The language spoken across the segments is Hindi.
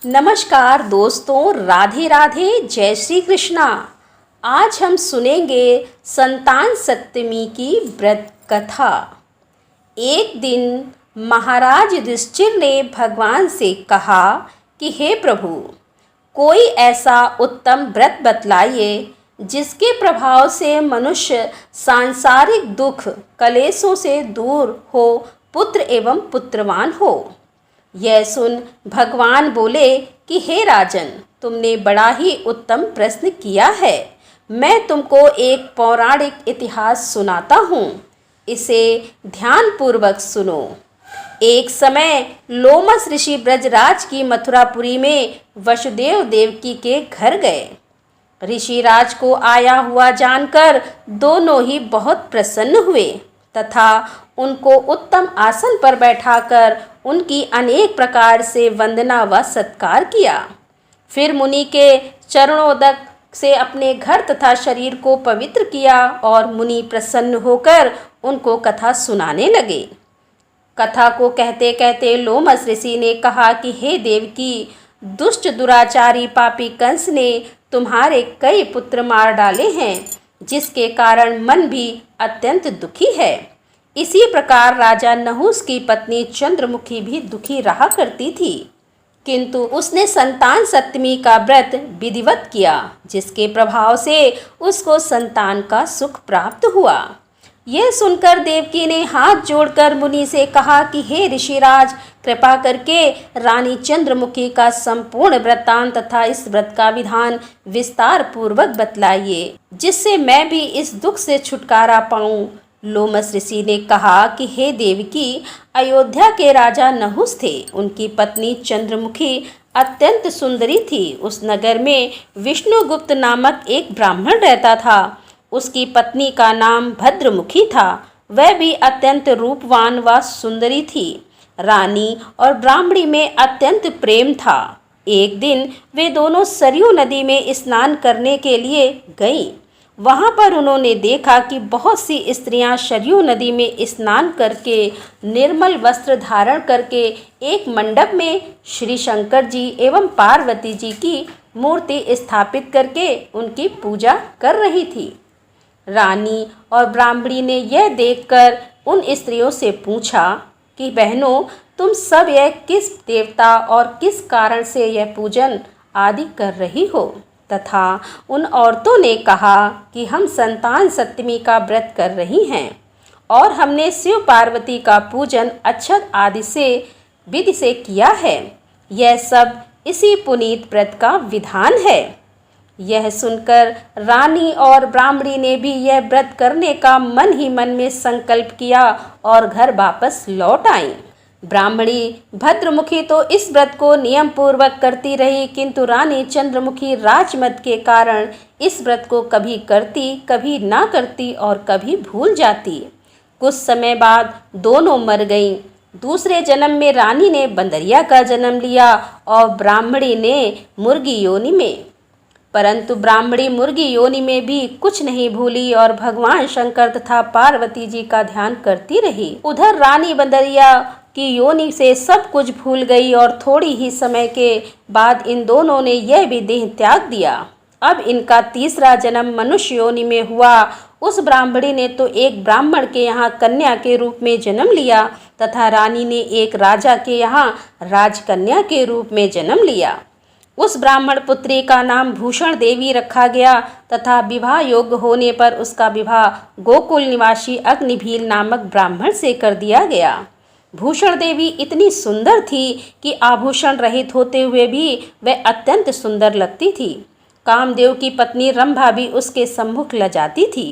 नमस्कार दोस्तों, राधे राधे, जय श्री कृष्णा। आज हम सुनेंगे संतान सप्तमी की व्रत कथा। एक दिन महाराज युधिष्ठिर ने भगवान से कहा कि हे प्रभु, कोई ऐसा उत्तम व्रत बतलाइए जिसके प्रभाव से मनुष्य सांसारिक दुख कलेशों से दूर हो, पुत्र एवं पुत्रवान हो। यह सुन भगवान बोले कि हे राजन, तुमने बड़ा ही उत्तम प्रश्न किया है। मैं तुमको एक पौराणिक इतिहास सुनाता हूँ, इसे ध्यानपूर्वक सुनो। एक समय लोमस ऋषि ब्रजराज की मथुरापुरी में वसुदेव देवकी के घर गए। ऋषिराज को आया हुआ जानकर दोनों ही बहुत प्रसन्न हुए तथा उनको उत्तम आसन पर बैठाकर उनकी अनेक प्रकार से वंदना व सत्कार किया। फिर मुनि के चरणोदक से अपने घर तथा शरीर को पवित्र किया और मुनि प्रसन्न होकर उनको कथा सुनाने लगे। कथा को कहते कहते लोमस ऋषि ने कहा कि हे देवकी, दुष्ट दुराचारी पापी कंस ने तुम्हारे कई पुत्र मार डाले हैं, जिसके कारण मन भी अत्यंत दुखी है। इसी प्रकार राजा नहुस की पत्नी चंद्रमुखी भी दुखी रहा करती थी, किंतु उसने संतान सप्तमी का व्रत विधिवत किया, जिसके प्रभाव से उसको संतान का सुख प्राप्त हुआ। यह सुनकर देवकी ने हाथ जोड़कर मुनि से कहा कि हे ऋषिराज, कृपा करके रानी चंद्रमुखी का संपूर्ण वृत्तांत तथा इस व्रत का विधान विस्तार पूर्वक बतलाइए, जिससे मैं भी इस दुख से छुटकारा पाऊं। लोमस ऋषि ने कहा कि हे देवकी, अयोध्या के राजा नहुस थे। उनकी पत्नी चंद्रमुखी अत्यंत सुंदरी थी। उस नगर में विष्णुगुप्त नामक एक ब्राह्मण रहता था। उसकी पत्नी का नाम भद्रमुखी था। वह भी अत्यंत रूपवान व सुंदरी थी। रानी और ब्राह्मणी में अत्यंत प्रेम था। एक दिन वे दोनों सरयू नदी में स्नान करने के लिए गईं। वहां पर उन्होंने देखा कि बहुत सी स्त्रियां सरयू नदी में स्नान करके निर्मल वस्त्र धारण करके एक मंडप में श्री शंकर जी एवं पार्वती जी की मूर्ति स्थापित करके उनकी पूजा कर रही थी। रानी और ब्राह्मणी ने यह देखकर उन स्त्रियों से पूछा कि बहनों, तुम सब यह किस देवता और किस कारण से यह पूजन आदि कर रही हो? तथा उन औरतों ने कहा कि हम संतान सप्तमी का व्रत कर रही हैं और हमने शिव पार्वती का पूजन अक्षत आदि से विधि से किया है। यह सब इसी पुनीत व्रत का विधान है। यह सुनकर रानी और ब्राह्मणी ने भी यह व्रत करने का मन ही मन में संकल्प किया और घर वापस लौट आईं। ब्राह्मणी भद्रमुखी तो इस व्रत को नियम पूर्वक करती रही, किंतु रानी चंद्रमुखी राजमत के कारण इस व्रत को कभी करती, कभी ना करती और कभी भूल जाती। कुछ समय बाद दोनों मर गईं। दूसरे जन्म में रानी ने बंदरिया का जन्म लिया और ब्राह्मणी ने मुर्गी योनि में। परंतु ब्राह्मणी मुर्गी योनि में भी कुछ नहीं भूली और भगवान शंकर तथा पार्वती जी का ध्यान करती रही। उधर रानी बंदरिया की योनि से सब कुछ भूल गई और थोड़ी ही समय के बाद इन दोनों ने यह भी देह त्याग दिया। अब इनका तीसरा जन्म मनुष्य योनि में हुआ। उस ब्राह्मणी ने तो एक ब्राह्मण के यहाँ कन्या के रूप में जन्म लिया तथा रानी ने एक राजा के यहाँ राजकन्या के रूप में जन्म लिया। उस ब्राह्मण पुत्री का नाम भूषण देवी रखा गया तथा विवाह योग्य होने पर उसका विवाह गोकुल निवासी अग्निभील नामक ब्राह्मण से कर दिया गया। भूषण देवी इतनी सुंदर थी कि आभूषण रहित होते हुए भी वह अत्यंत सुंदर लगती थी। कामदेव की पत्नी रंभा भी उसके सम्मुख लजाती थी।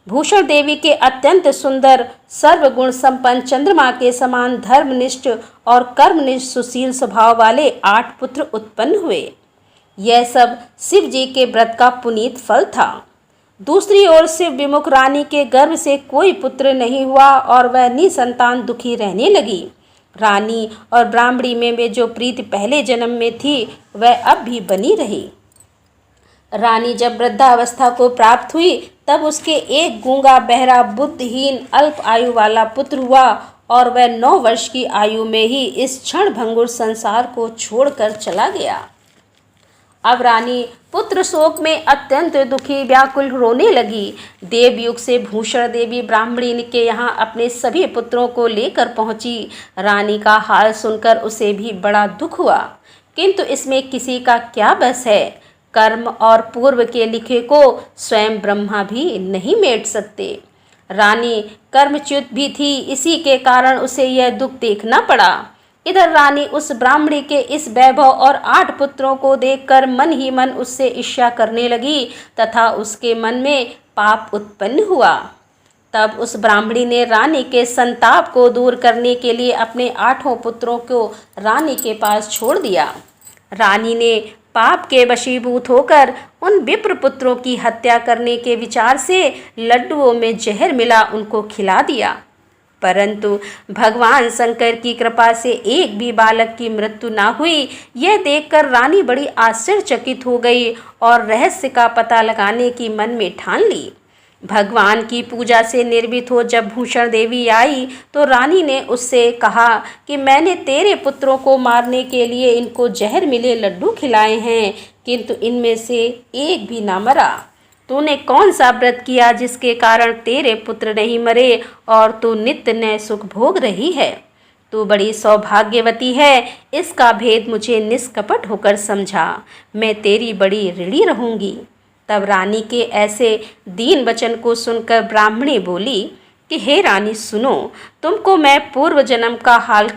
भूषण देवी के अत्यंत सुंदर सर्वगुण संपन्न चंद्रमा के समान धर्मनिष्ठ और कर्मनिष्ठ सुशील स्वभाव वाले 8 पुत्र उत्पन्न हुए। यह सब शिव जी के व्रत का पुनीत फल था। दूसरी ओर शिव विमुख रानी के गर्भ से कोई पुत्र नहीं हुआ और वह निसंतान दुखी रहने लगी। रानी और ब्राह्मणी में जो प्रीति पहले जन्म में थी वह अब भी बनी रही। रानी जब वृद्धावस्था को प्राप्त हुई तब उसके एक गूंगा बहरा बुद्धिहीन अल्प आयु वाला पुत्र हुआ और वह 9 वर्ष की आयु में ही इस क्षण भंगुर संसार को छोड़कर चला गया। अब रानी पुत्र शोक में अत्यंत दुखी व्याकुल रोने लगी। देवयुग से भूषण देवी ब्राह्मणी के यहाँ अपने सभी पुत्रों को लेकर पहुंची। रानी का हाल सुनकर उसे भी बड़ा दुख हुआ, किंतु इसमें किसी का क्या बस है। कर्म और पूर्व के लिखे को स्वयं ब्रह्मा भी नहीं मेट सकते। रानी कर्मच्युत भी थी, इसी के कारण उसे यह दुख देखना पड़ा। इधर रानी उस ब्राह्मणी के इस वैभव और 8 पुत्रों को देखकर मन ही मन उससे ईर्ष्या करने लगी तथा उसके मन में पाप उत्पन्न हुआ। तब उस ब्राह्मणी ने रानी के संताप को दूर करने के लिए अपने 8 पुत्रों को रानी के पास छोड़ दिया। रानी ने पाप के वशीभूत होकर उन विप्र पुत्रों की हत्या करने के विचार से लड्डुओं में जहर मिला उनको खिला दिया, परंतु भगवान शंकर की कृपा से एक भी बालक की मृत्यु ना हुई। यह देखकर रानी बड़ी आश्चर्यचकित हो गई और रहस्य का पता लगाने की मन में ठान ली। भगवान की पूजा से निर्मित हो जब भूषण देवी आई तो रानी ने उससे कहा कि मैंने तेरे पुत्रों को मारने के लिए इनको जहर मिले लड्डू खिलाए हैं, किंतु इनमें से एक भी ना मरा। तूने कौन सा व्रत किया जिसके कारण तेरे पुत्र नहीं मरे और तू नित्य नए सुख भोग रही है? तू बड़ी सौभाग्यवती है, इसका भेद मुझे निष्कपट होकर समझा। मैं तेरी बड़ी ऋणी रहूंगी। तब रानी के ऐसे दीन वचन को सुनकर ब्राह्मणी बोली कि हे रानी सुनो, तुमको मैं पूर्व जन्म का हाल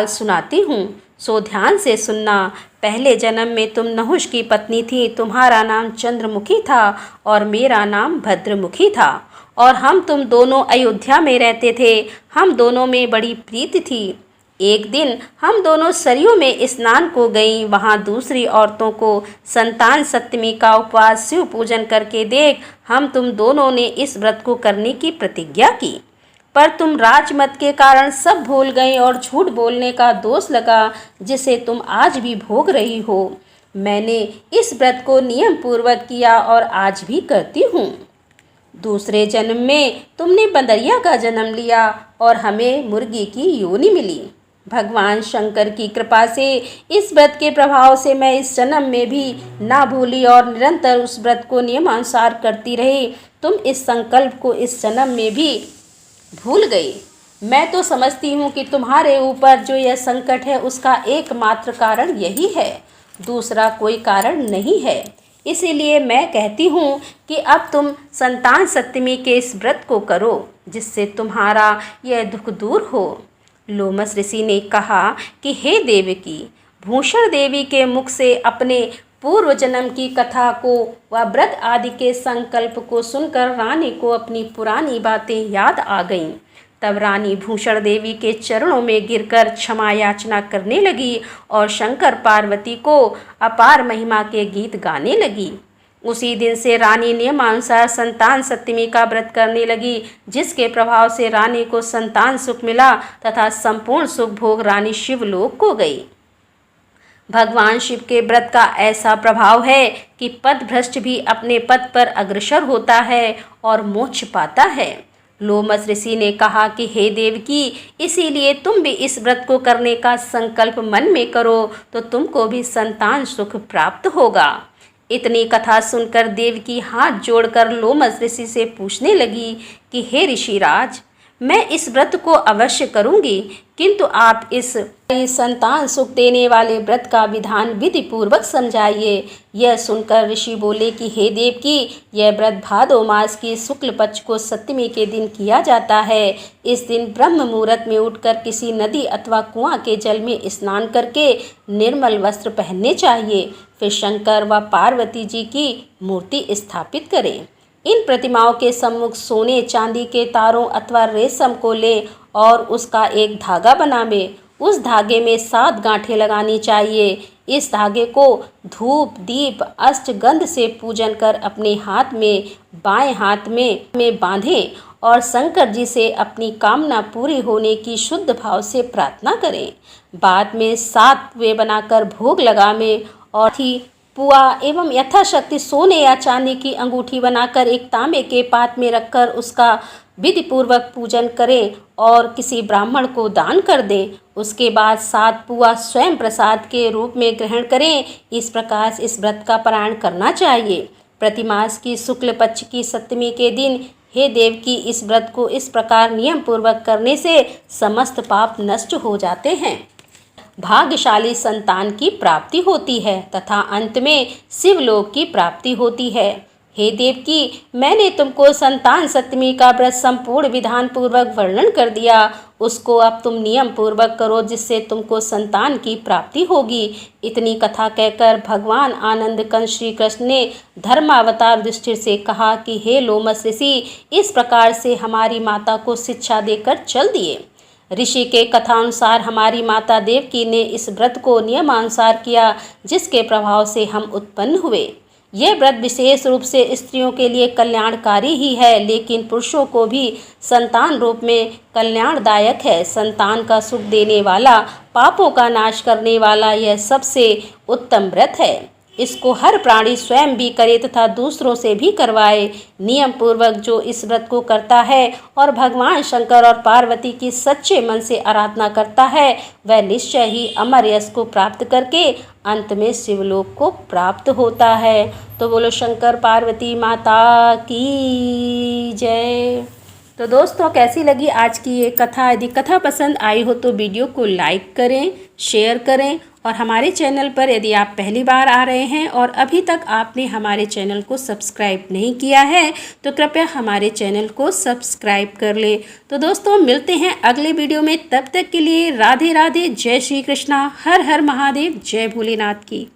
सुनाती हूँ। सो ध्यान से सुनना। पहले जन्म में तुम नहुष की पत्नी थी। तुम्हारा नाम चंद्रमुखी था और मेरा नाम भद्रमुखी था, और हम तुम दोनों अयोध्या में रहते थे। हम दोनों में बड़ी प्रीति थी। एक दिन हम दोनों सरयू में स्नान को गईं। वहाँ दूसरी औरतों को संतान सप्तमी का उपवास शिव पूजन करके देख हम तुम दोनों ने इस व्रत को करने की प्रतिज्ञा की, पर तुम राजमत के कारण सब भूल गई और झूठ बोलने का दोष लगा, जिसे तुम आज भी भोग रही हो। मैंने इस व्रत को नियम पूर्वक किया और आज भी करती हूँ। दूसरे जन्म में तुमने बंदरिया का जन्म लिया और हमें मुर्गी की योनि मिली। भगवान शंकर की कृपा से इस व्रत के प्रभाव से मैं इस जन्म में भी ना भूली और निरंतर उस व्रत को नियमानुसार करती रही। तुम इस संकल्प को इस जन्म में भी भूल गई। मैं तो समझती हूँ कि तुम्हारे ऊपर जो यह संकट है उसका एकमात्र कारण यही है, दूसरा कोई कारण नहीं है। इसीलिए मैं कहती हूँ कि अब तुम संतान सप्तमी के इस व्रत को करो, जिससे तुम्हारा यह दुख दूर हो। लोमस ऋषि ने कहा कि हे देवकी, भूषण देवी के मुख से अपने पूर्व जन्म की कथा को व व्रत आदि के संकल्प को सुनकर रानी को अपनी पुरानी बातें याद आ गईं। तब रानी भूषण देवी के चरणों में गिरकर क्षमा याचना करने लगी और शंकर पार्वती को अपार महिमा के गीत गाने लगी। उसी दिन से रानी नियमानुसार संतान सप्तमी का व्रत करने लगी, जिसके प्रभाव से रानी को संतान सुख मिला तथा संपूर्ण सुख भोग रानी शिवलोक को गई। भगवान शिव के व्रत का ऐसा प्रभाव है कि पथभ्रष्ट भी अपने पद पर अग्रसर होता है और मोक्ष पाता है। लोमस ऋषि ने कहा कि हे देवकी, इसीलिए तुम भी इस व्रत को करने का संकल्प मन में करो तो तुमको भी संतान सुख प्राप्त होगा। इतनी कथा सुनकर देवकी हाथ जोड़कर लोमस ऋषि से पूछने लगी कि हे ऋषिराज, मैं इस व्रत को अवश्य करूंगी, किंतु आप इस संतान सुख देने वाले व्रत का विधान विधि पूर्वक समझाइए। यह सुनकर ऋषि बोले कि हे देवकी, यह व्रत भादो मास की शुक्ल पक्ष को सप्तमी के दिन किया जाता है। इस दिन ब्रह्म मुहूर्त में उठकर किसी नदी अथवा कुआं के जल में स्नान करके निर्मल वस्त्र पहनने चाहिए। फिर शंकर व पार्वती जी की मूर्ति स्थापित करें। इन प्रतिमाओं के सम्मुख सोने चांदी के तारों अथवा रेशम को ले और उसका एक धागा बनावे। उस धागे में 7 गांठें लगानी चाहिए। इस धागे को धूप दीप अष्टगंध से पूजन कर अपने हाथ में बाएं हाथ में बांधें और शंकर जी से अपनी कामना पूरी होने की शुद्ध भाव से प्रार्थना करें। बाद में 7 वे बनाकर भोग लगावें और ही पुआ एवं यथाशक्ति सोने या चांदी की अंगूठी बनाकर एक तांबे के पात्र में रखकर उसका विधि पूर्वक पूजन करें और किसी ब्राह्मण को दान कर दें। उसके बाद 7 पुआ स्वयं प्रसाद के रूप में ग्रहण करें। इस प्रकार इस व्रत का पारण करना चाहिए। प्रतिमास की शुक्ल पक्ष की सप्तमी के दिन हे देव की इस व्रत को इस प्रकार नियम पूर्वक करने से समस्त पाप नष्ट हो जाते हैं, भाग्यशाली संतान की प्राप्ति होती है तथा अंत में शिवलोक की प्राप्ति होती है। हे देवकी, मैंने तुमको संतान सप्तमी का व्रत संपूर्ण विधान पूर्वक वर्णन कर दिया, उसको अब तुम नियम पूर्वक करो जिससे तुमको संतान की प्राप्ति होगी। इतनी कथा कहकर भगवान आनंद कंद श्री कृष्ण ने धर्मावतार युधिष्ठिर से कहा कि हे लोमस ऋषि, इस प्रकार से हमारी माता को शिक्षा देकर चल दिए। ऋषि के कथानुसार हमारी माता देवकी ने इस व्रत को नियमानुसार किया, जिसके प्रभाव से हम उत्पन्न हुए। यह व्रत विशेष रूप से स्त्रियों के लिए कल्याणकारी ही है, लेकिन पुरुषों को भी संतान रूप में कल्याणदायक है। संतान का सुख देने वाला, पापों का नाश करने वाला यह सबसे उत्तम व्रत है। इसको हर प्राणी स्वयं भी करे तथा दूसरों से भी करवाए। नियम पूर्वक जो इस व्रत को करता है और भगवान शंकर और पार्वती की सच्चे मन से आराधना करता है, वह निश्चय ही अमर यश को प्राप्त करके अंत में शिवलोक को प्राप्त होता है। तो बोलो शंकर पार्वती माता की जय। तो दोस्तों, कैसी लगी आज की ये कथा? यदि कथा पसंद आई हो तो वीडियो को लाइक करें, शेयर करें और हमारे चैनल पर यदि आप पहली बार आ रहे हैं और अभी तक आपने हमारे चैनल को सब्सक्राइब नहीं किया है तो कृपया हमारे चैनल को सब्सक्राइब कर लें। तो दोस्तों, मिलते हैं अगले वीडियो में। तब तक के लिए राधे राधे, जय श्री कृष्णा, हर हर महादेव, जय भोलेनाथ की।